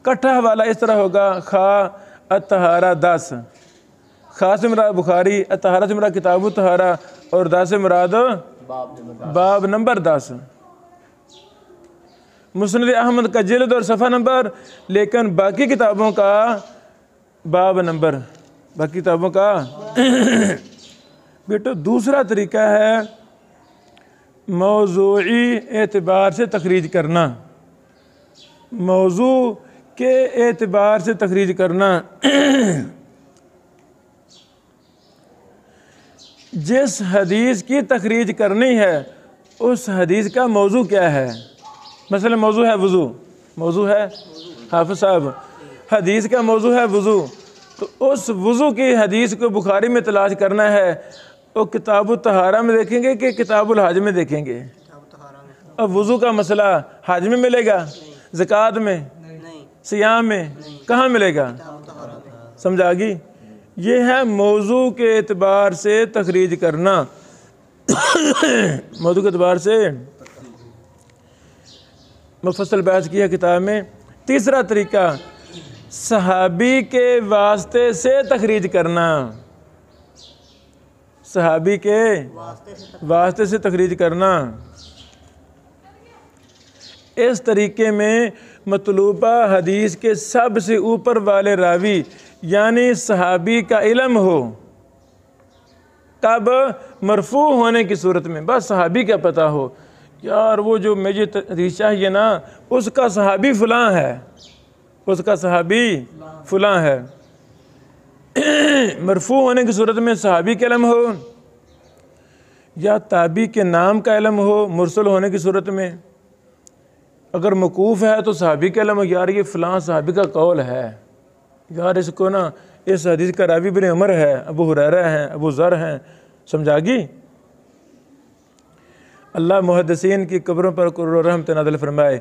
[SPEAKER 1] کٹھا حوالہ اس طرح ہوگا، خا الطہارہ 10، خا سے مراد بخاری، الطہارہ سے مراد کتاب الطہارہ، اور 10 سے مراد باب نمبر 10۔ مسند احمد کا جلد اور صفحہ نمبر، لیکن باقی کتابوں کا باب نمبر، باقی کتابوں کا۔ بیٹو دوسرا طریقہ ہے موضوعی اعتبار سے تخریج کرنا، موضوع کے اعتبار سے تخریج کرنا۔ جس حدیث کی تخریج کرنی ہے اس حدیث کا موضوع کیا ہے؟ مثلا موضوع ہے وضو، موضوع ہے حافظ صاحب، حدیث کا موضوع ہے وضو، تو اس وضو کی حدیث کو بخاری میں تلاش کرنا ہے، وہ کتاب الطہارہ میں دیکھیں گے کہ کتاب الحج میں دیکھیں گے؟ اب وضو کا مسئلہ حج میں ملے گا، زکوٰۃ میں، صیام میں، کہاں ملے گا؟ سمجھا گی؟ یہ ہے موضوع کے اعتبار سے تخریج کرنا، موضوع کے اعتبار سے مفصل بحث کی ہے کتاب میں۔ تیسرا طریقہ صحابی کے واسطے سے تخریج کرنا، صحابی کے واسطے سے تخریج کرنا۔ اس طریقے میں مطلوبہ حدیث کے سب سے اوپر والے راوی یعنی صحابی کا علم ہو، کب؟ مرفوع ہونے کی صورت میں، بس صحابی کا پتہ ہو، یار وہ جو مجھے حدیث چاہیے نا اس کا صحابی فلاں ہے، اس کا صحابی فلاں ہے۔ مرفوع ہونے کی صورت میں صحابی کا علم ہو یا تابعی کے نام کا علم ہو، مرسل ہونے کی صورت میں۔ اگر موقوف ہے تو صحابی کا علم ہو، یار یہ فلاں صحابی کا قول ہے، یار اس کو نا اس حدیث کا راوی ابن عمر ہے، ابو ہریرہ ہیں، ابو ذر ہیں، سمجھا گی؟ اللہ محدثین کی قبروں پر قرر و رحمت نازل فرمائے،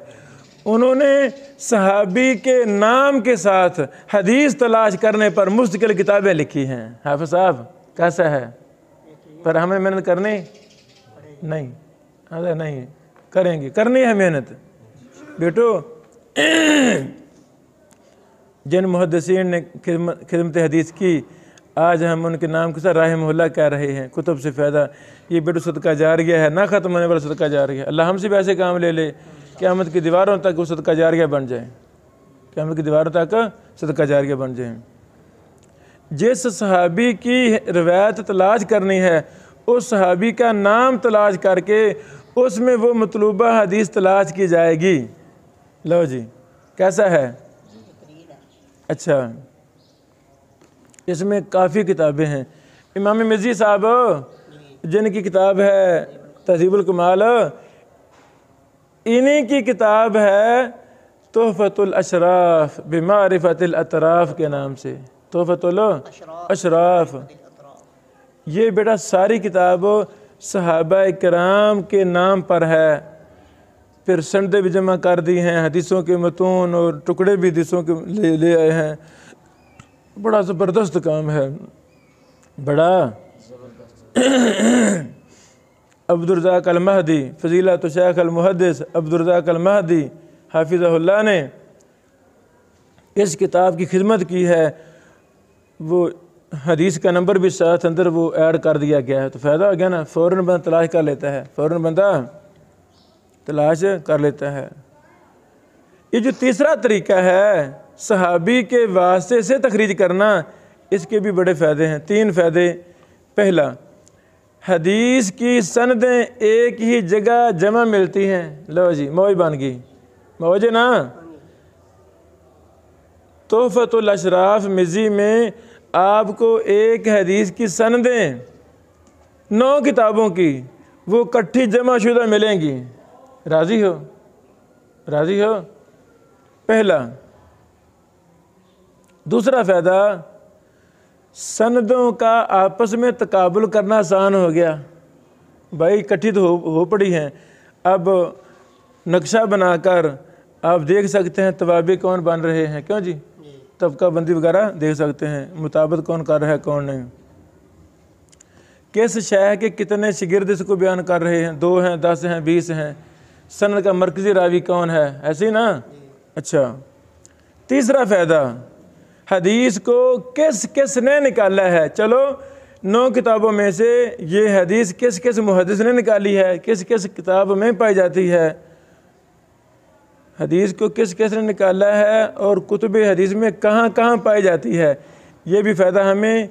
[SPEAKER 1] انہوں نے صحابی کے نام کے ساتھ حدیث تلاش کرنے پر مستقل کتابیں لکھی ہیں۔ حافظ صاحب کیسا ہے؟ پر ہمیں محنت کرنی نہیں، نہیں کریں گے، کرنی ہے محنت بیٹو۔ جن محدثین نے خدمت حدیث کی آج ہم ان کے نام کے ساتھ رحمہ اللہ کہہ رہے ہیں، کتب سے فائدہ، یہ بیٹو صدقہ جاریہ ہے، نہ ختم ہونے والا صدقہ جاریہ ہے۔ اللہ ہم سے بھی ایسے کام لے لے قیامت کی دیواروں تک وہ صدقہ جاریہ بن جائیں، قیامت کی دیواروں تک صدقہ جاریہ بن جائیں۔ جس صحابی کی روایت تلاش کرنی ہے اس صحابی کا نام تلاش کر کے اس میں وہ مطلوبہ حدیث تلاش کی جائے گی۔ لو جی کیسا ہے؟ اچھا، اس میں کافی کتابیں ہیں۔ امام مزی صاحب جن کی کتاب ہے تہذیب الکمال، انہی کی کتاب ہے تحفۃ الاشراف بمعرفت الاطراف کے نام سے، تحفۃ الاشراف۔ یہ بیٹا ساری کتاب صحابہ کرام کے نام پر ہے، پھر سندیں بھی جمع کر دی ہیں، حدیثوں کے متون اور ٹکڑے بھی حدیثوں کے لے آئے ہیں۔ بڑا زبردست کام ہے، بڑا عبدالرزاق المہدی، فضیلۃ شیخ المحدث عبدالرزاق المہدی حافظہ اللہ نے اس کتاب کی خدمت کی ہے۔ وہ حدیث کا نمبر بھی ساتھ اندر وہ ایڈ کر دیا گیا ہے، تو فائدہ ہو گیا نا، فوراً بندہ تلاش کر لیتا ہے، فوراً بندہ تلاش کر لیتا ہے۔ یہ جو تیسرا طریقہ ہے صحابی کے واسطے سے تخریج کرنا، اس کے بھی بڑے فائدے ہیں، 3 فائدے۔ پہلا، حدیث کی سندیں ایک ہی جگہ جمع ملتی ہیں۔ لو جی موج بن گئی، موج نا۔ تحفۃ الاشراف مزی میں آپ کو ایک حدیث کی سندیں 9 کتابوں کی وہ کٹھی جمع شدہ ملیں گی۔ راضی ہو؟ راضی ہو؟ پہلا۔ دوسرا فائدہ، سندوں کا آپس میں تقابل کرنا آسان ہو گیا۔ بھائی کٹھی تو ہو پڑی ہیں، اب نقشہ بنا کر آپ دیکھ سکتے ہیں توابع کون بن رہے ہیں، کیوں جی؟ طبقہ بندی وغیرہ دیکھ سکتے ہیں، مطابقت کون کر رہا ہے کون نہیں، کس شیخ کے کتنے شاگرد اس کو بیان کر رہے ہیں، 2 ہیں 10 ہیں 20 ہیں، سند کا مرکزی راوی کون ہے، ایسے ہی نا۔ اچھا، تیسرا فائدہ، حدیث کو کس نے نکالا ہے۔ چلو 9 کتابوں میں سے یہ حدیث کس محدث نے نکالی ہے، کس کتاب میں پائی جاتی ہے، حدیث کو کس نے نکالا ہے اور کتب حدیث میں کہاں پائی جاتی ہے، یہ بھی فائدہ ہمیں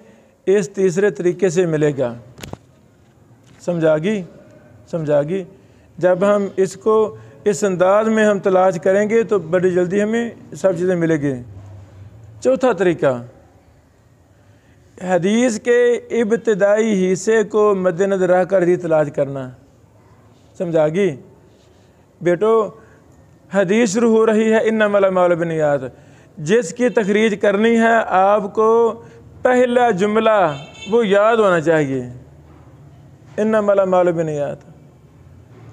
[SPEAKER 1] اس تیسرے طریقے سے ملے گا۔ سمجھا گی؟ جب ہم اس کو اس انداز میں ہم تلاش کریں گے تو بڑی جلدی ہمیں سب چیزیں ملے گی۔ چوتھا طریقہ، حدیث کے ابتدائی حصے کو مد نظر رکھ کر حدیث تلاش کرنا۔ سمجھا گی؟ بیٹو حدیث شروع ہو رہی ہے انما الاعمال بالنیات، جس کی تخریج کرنی ہے آپ کو پہلا جملہ وہ یاد ہونا چاہیے، انما الاعمال بالنیات،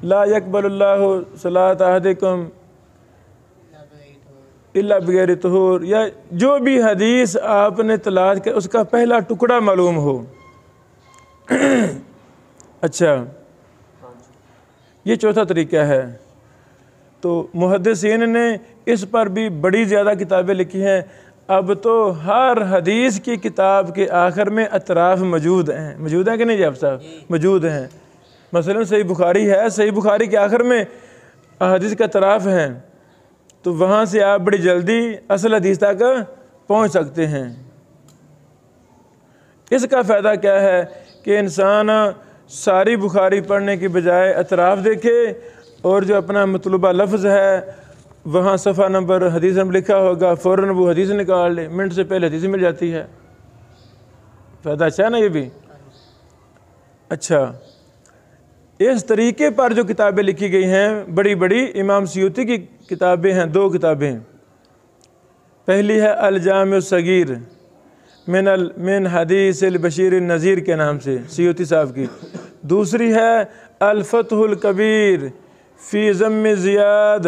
[SPEAKER 1] لا يقبل اللہ صلاۃ احدکم الا بغیر طہور، یا جو بھی حدیث آپ نے تلاش کر اس کا پہلا ٹکڑا معلوم ہو۔ اچھا، یہ چوتھا طریقہ ہے۔ تو محدثین نے اس پر بھی بڑی زیادہ کتابیں لکھی ہیں۔ اب تو ہر حدیث کی کتاب کے آخر میں اطراف موجود ہیں کہ نہیں جی آپ صاحب؟ موجود ہیں۔ مثلا صحیح بخاری ہے، صحیح بخاری کے آخر میں حدیث کا اطراف ہیں، تو وہاں سے آپ بڑی جلدی اصل حدیث تک پہنچ سکتے ہیں۔ اس کا فائدہ کیا ہے کہ انسان ساری بخاری پڑھنے کی بجائے اطراف دیکھے، اور جو اپنا مطلوبہ لفظ ہے وہاں صفحہ نمبر حدیث نمبر لکھا ہوگا، فوراً وہ حدیث نکال لے، منٹ سے پہلے حدیث مل جاتی ہے۔ فائدہ اچھا ہے نا یہ بھی؟ اچھا، اس طریقے پر جو کتابیں لکھی گئی ہیں بڑی بڑی، امام سیوطی کی کتابیں ہیں، 2 کتابیں۔ پہلی ہے الجامع الصغیر من حدیث البشیر النذیر کے نام سے، سیوطی صاحب کی۔ دوسری ہے الفتح الکبیر فی ضم زیاد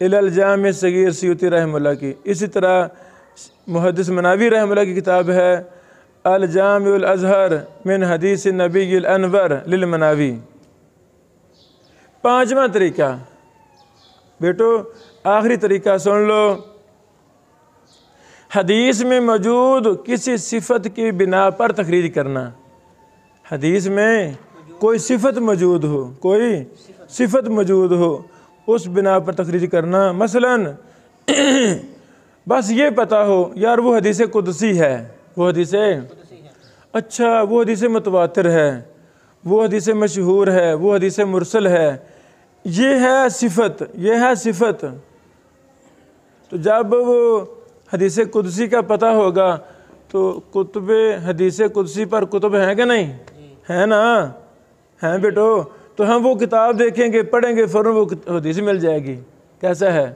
[SPEAKER 1] الی الجامع الصغیر، سیوطی رحمہ اللہ کی۔ اسی طرح محدث مناوی رحمہ اللہ کی کتاب ہے الجامع الازہر من حدیث النبی الانور للمناوی۔ 5واں طریقہ، بیٹو آخری طریقہ سن لو، حدیث میں موجود کسی صفت کی بنا پر تخریج کرنا۔ حدیث میں کوئی صفت موجود ہو، کوئی صفت موجود ہو، اس بنا پر تخریج کرنا۔ مثلا بس یہ پتہ ہو یار وہ حدیث قدسی ہے، وہ حدیثیں اچھا وہ حدیث متواتر ہے، وہ حدیث مشہور ہے، وہ حدیث مرسل ہے، یہ ہے صفت، یہ ہے صفت۔ تو جب وہ حدیث قدسی کا پتہ ہوگا تو کتب حدیث قدسی پر کتب ہیں کہ نہیں ہیں نا، ہیں بیٹو، تو ہم وہ کتاب دیکھیں گے پڑھیں گے فوراً وہ حدیث مل جائے گی۔ کیسا ہے؟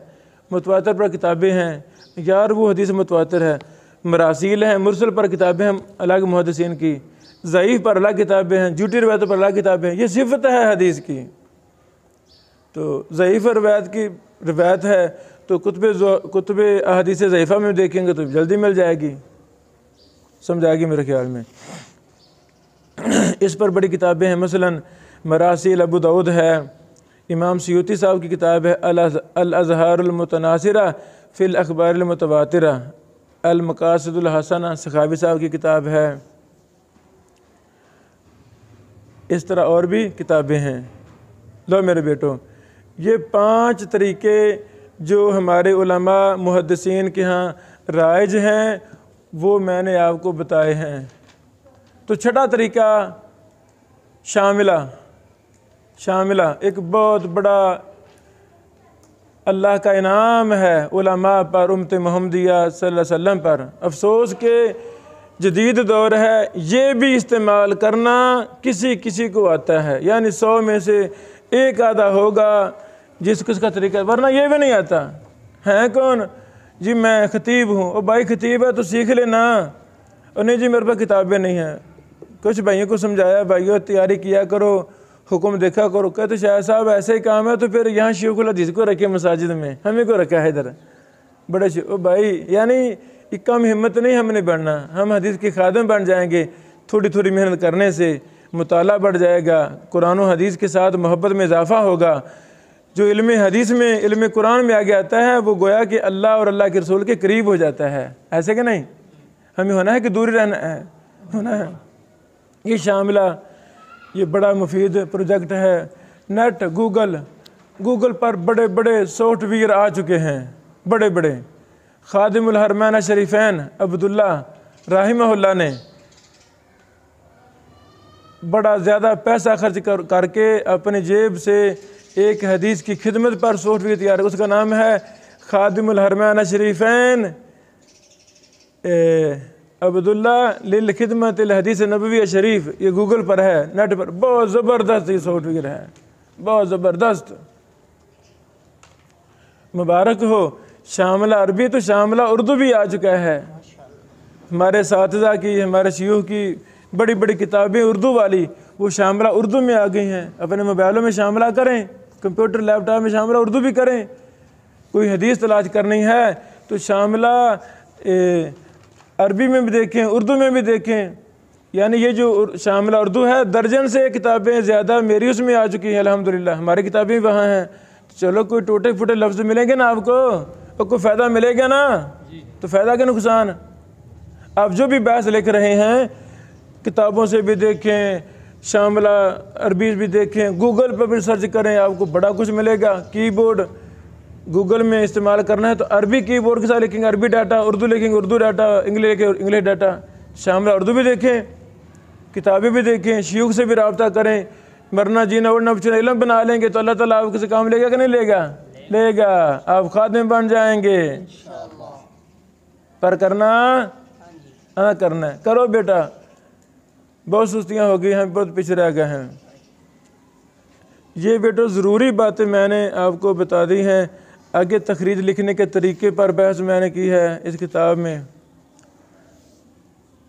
[SPEAKER 1] متواتر پر کتابیں ہیں یار وہ حدیث متواتر ہے، مراسیل ہیں، مرسل پر کتابیں ہیں الگ محدثین کی، ضعیف پر الگ کتابیں ہیں، جھوٹی روایتوں پر الگ کتابیں ہیں، یہ صفت ہے حدیث کی۔ تو ضعیف روایت کی روایت ہے تو کتب احادیث ضعیفہ میں دیکھیں گے تو جلدی مل جائے گی، سمجھ آئے گی میرے خیال میں۔ اس پر بڑی کتابیں ہیں، مثلا مراسیل ابو داؤد ہے، امام سیوطی صاحب کی کتاب ہے الاظہار المتناثرہ فی الاخبار المتواترہ، المقاصد الحسنہ سخاوی صاحب کی کتاب ہے، اس طرح اور بھی کتابیں ہیں۔ لو میرے بیٹو، یہ 5 طریقے جو ہمارے علماء محدثین کے ہاں رائج ہیں وہ میں نے آپ کو بتائے ہیں۔ تو چھٹا طریقہ شاملہ ایک بہت بڑا اللہ کا انعام ہے علماء پر، امت محمدیہ صلی اللہ علیہ وسلم پر۔ افسوس کہ جدید دور ہے، یہ بھی استعمال کرنا کسی کو آتا ہے، یعنی 100 میں سے 1 آدھا ہوگا جس کا طریقہ، ورنہ یہ بھی نہیں آتا۔ ہیں کون؟ جی میں خطیب ہوں۔ او بھائی خطیب ہے تو سیکھ لینا، اور نہیں جی میرے پاس کتابیں نہیں ہیں۔ کچھ بھائیوں کو سمجھایا، بھائیوں تیاری کیا کرو، حکم دیکھا کرو، کہتے شاہ صاحب ایسے ہی کام ہے تو پھر یہاں شیوخ الحدیث کو رکھے مساجد میں، ہمیں کو رکھا ہے ادھر بڑے او بھائی، یعنی کم ہمت نہیں ہم نے بڑھنا، ہم حدیث کے خادم بن جائیں گے۔ تھوڑی تھوڑی محنت کرنے سے مطالعہ بڑھ جائے گا، قرآن و حدیث کے ساتھ محبت میں اضافہ ہوگا۔ جو علم حدیث میں علم قرآن میں آگے آتا ہے وہ گویا کہ اللہ اور اللہ کے رسول کے قریب ہو جاتا ہے، ایسے کہ نہیں؟ ہمیں ہونا ہے کہ دوری رہنا ہے، ہونا ہے۔ یہ شاملہ یہ بڑا مفید پروجیکٹ ہے۔ نیٹ گوگل پر بڑے بڑے سافٹ ویئر آ چکے ہیں، بڑے بڑے۔ خادم الحرمین شریفین عبداللہ رحمہ اللہ نے بڑا زیادہ پیسہ خرچ کر کے اپنی جیب سے ایک حدیث کی خدمت پر سافٹ ویئر تیار ہے، اس کا نام ہے خادم الحرمین شریفین عبداللہ للخدمت الحدیث نبوی شریف۔ یہ گوگل پر ہے، نیٹ پر، بہت زبردست یہ سافٹ ویئر ہے، بہت زبردست۔ مبارک ہو۔ شاملہ عربی تو شاملہ اردو بھی آ چکا ہے، ہمارے اساتذہ کی، ہمارے شیوخ کی بڑی بڑی کتابیں اردو والی وہ شاملہ اردو میں آ گئی ہیں۔ اپنے موبائلوں میں شاملہ کریں، کمپیوٹر لیپ ٹاپ میں شاملہ اردو بھی کریں۔ کوئی حدیث تلاش کرنی ہے تو شاملہ عربی میں بھی دیکھیں، اردو میں بھی دیکھیں۔ یعنی یہ جو شاملہ اردو ہے، درجن سے کتابیں زیادہ میری اس میں آ چکی ہیں الحمدللہ، ہماری کتابیں وہاں ہیں۔ چلو کوئی ٹوٹے پھوٹے لفظ ملیں گے نا آپ کو، اور کوئی فائدہ ملے گا نا، تو فائدہ کے نقصان۔ آپ جو بھی بحث لکھ رہے ہیں کتابوں سے بھی دیکھیں، شاملہ عربی بھی دیکھیں، گوگل پہ بھی سرچ کریں، آپ کو بڑا کچھ ملے گا۔ کی بورڈ گوگل میں استعمال کرنا ہے تو عربی کی بورڈ کے ساتھ لکھیں گے عربی ڈاٹا، اردو لکھیں گے اردو ڈاٹا، انگلش ڈاٹا۔ شاملہ اردو بھی دیکھیں، کتابیں بھی دیکھیں، شیوخ سے بھی رابطہ کریں۔ مرنا جینا اڑنا بچنا علم بنا لیں گے تو اللہ تعالیٰ آپ سے کام لے گا کہ نہیں لے گا؟ لے گا، آپ خادم بن جائیں گے۔ پر کرنا کرنا ہے، کرو بیٹا۔ بہت سستیاں ہو گئی ہیں، بہت پیچھے رہ گئے ہیں۔ یہ بیٹو ضروری باتیں میں نے آپ کو بتا دی ہیں۔ آگے تخریج لکھنے کے طریقے پر بحث میں نے کی ہے اس کتاب میں۔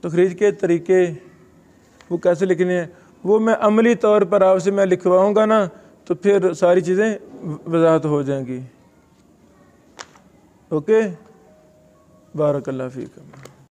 [SPEAKER 1] تخریج کے طریقے وہ کیسے لکھنے ہیں وہ میں عملی طور پر آپ سے میں لکھواؤں گا نا، تو پھر ساری چیزیں وضاحت ہو جائیں گی۔ اوکے، بارک اللہ فیکم۔